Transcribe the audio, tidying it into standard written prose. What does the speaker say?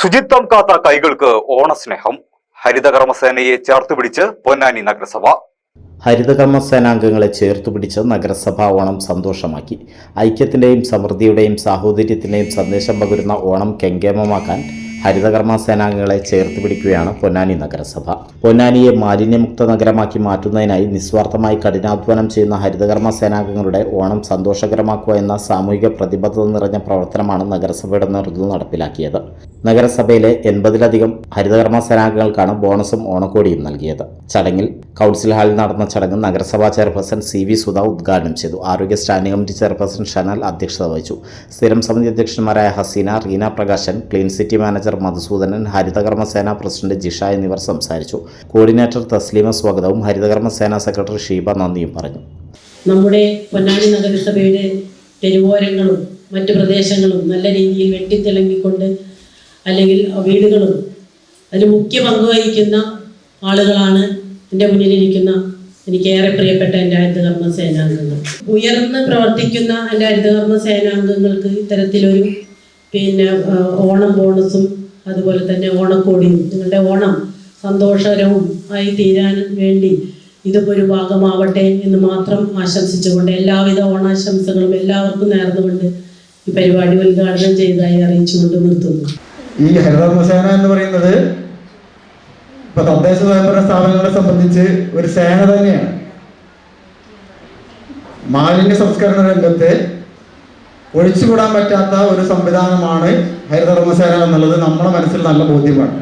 ശുചിത്വം കാത്ത കൈകൾക്ക് ഓണസ്നേഹം. ഹരിതകർമ്മസേനയെ ചേർത്തുപിടിച്ച് പൊന്നാനി നഗരസഭ. ഹരിതകർമ്മസേനാംഗങ്ങളെ ചേർത്തുപിടിച്ച് നഗരസഭ ഓണം സന്തോഷമാക്കി. ഐക്യത്തിന്റെയും സമൃദ്ധിയുടെയും സാഹോദര്യത്തിന്റെയും സന്ദേശം പകരുന്ന ഓണം കെങ്കേമമാക്കാൻ ഹരിതകർമ്മ സേനാംഗങ്ങളെ ചേർത്ത് പിടിക്കുകയാണ് പൊന്നാനി നഗരസഭ. പൊന്നാനിയെ മാലിന്യമുക്ത നഗരമാക്കി മാറ്റുന്നതിനായി നിസ്വാർത്ഥമായി കഠിനാധ്വാനം ചെയ്യുന്ന ഹരിതകർമ്മ സേനാംഗങ്ങളുടെ ഓണം സന്തോഷകരമാക്കുക എന്ന സാമൂഹിക പ്രതിബദ്ധത നിറഞ്ഞ പ്രവർത്തനമാണ് നഗരസഭയുടെ നേതൃത്വത്തിൽ നടപ്പിലാക്കിയത്. നഗരസഭയിലെ 80-ലധികം ഹരിതകർമ്മ സേനാംഗങ്ങൾക്കാണ് ബോണസും ഓണക്കോടിയും നൽകിയത്. ചടങ്ങിൽ കൗൺസിൽ ഹാളിൽ നടന്ന ചടങ്ങ് നഗരസഭാ ചെയർപേഴ്സൺ CV സുധ ഉദ്ഘാടനം ചെയ്തു. ആരോഗ്യ സ്റ്റാൻഡിംഗ് കമ്മിറ്റി ചെയർപേഴ്സൺ ഷനാൽ അധ്യക്ഷത വഹിച്ചു. സ്ഥിരം സമിതി അധ്യക്ഷന്മാരായ Haseena, Reena Prakashan, clean city manager Madhusoodanan, Harithakarma Sena president Jisha എന്നിവർ സംസാരിച്ചു. കോർഡിനേറ്റർ തസ്ലീമ സ്വാഗതവും ഹരിതകർമ്മ സേനാ സെക്രട്ടറി ഷീബ നന്ദിയും പറഞ്ഞു. നമ്മുടെ പൊന്നാനി നഗരസഭയുടെ തെരുവോരങ്ങളും മറ്റു പ്രദേശങ്ങളും നല്ല രീതിയിൽ വെട്ടിത്തിളങ്ങിക്കൊണ്ട് അല്ലെങ്കിൽ വീടുകളും അതിൽ മുഖ്യ പങ്ക് വഹിക്കുന്ന ആളുകളാണ് എൻ്റെ മുന്നിലിരിക്കുന്ന എനിക്കേറെ പ്രിയപ്പെട്ട എൻ്റെ ഹരിതകർമ്മ സേനാംഗങ്ങൾ. ഉയർന്ന് പ്രവർത്തിക്കുന്ന എൻ്റെ ഹരിതകർമ്മ സേനാംഗങ്ങൾക്ക് ഇത്തരത്തിലൊരു ഓണം ബോണസും അതുപോലെ തന്നെ ഓണക്കോടിയും നിങ്ങളുടെ ഓണം സന്തോഷകരവും ആയി തീരാൻ വേണ്ടി ഇതിപ്പോൾ ഒരു ഭാഗമാവട്ടെ എന്ന് മാത്രം ആശംസിച്ചുകൊണ്ട് എല്ലാവിധ ഓണാശംസകളും എല്ലാവർക്കും നേർന്നുകൊണ്ട് ഈ പരിപാടി ഉദ്ഘാടനം ചെയ്തതായി അറിയിച്ചുകൊണ്ട് നിർത്തുന്നു. ഈ ഹരിതകർമ്മസേന എന്ന് പറയുന്നത് ഇപ്പൊ തദ്ദേശ സ്വയംഭരണ സ്ഥാപനങ്ങളെ സംബന്ധിച്ച് ഒരു സേന തന്നെയാണ്. മാലിന്യ സംസ്കരണ രംഗത്ത് ഒഴിച്ചുകൂടാൻ പറ്റാത്ത ഒരു സംവിധാനമാണ് ഹരിതകർമ്മസേന എന്നുള്ളത് നമ്മുടെ മനസ്സിൽ നല്ല ബോധ്യമാണ്.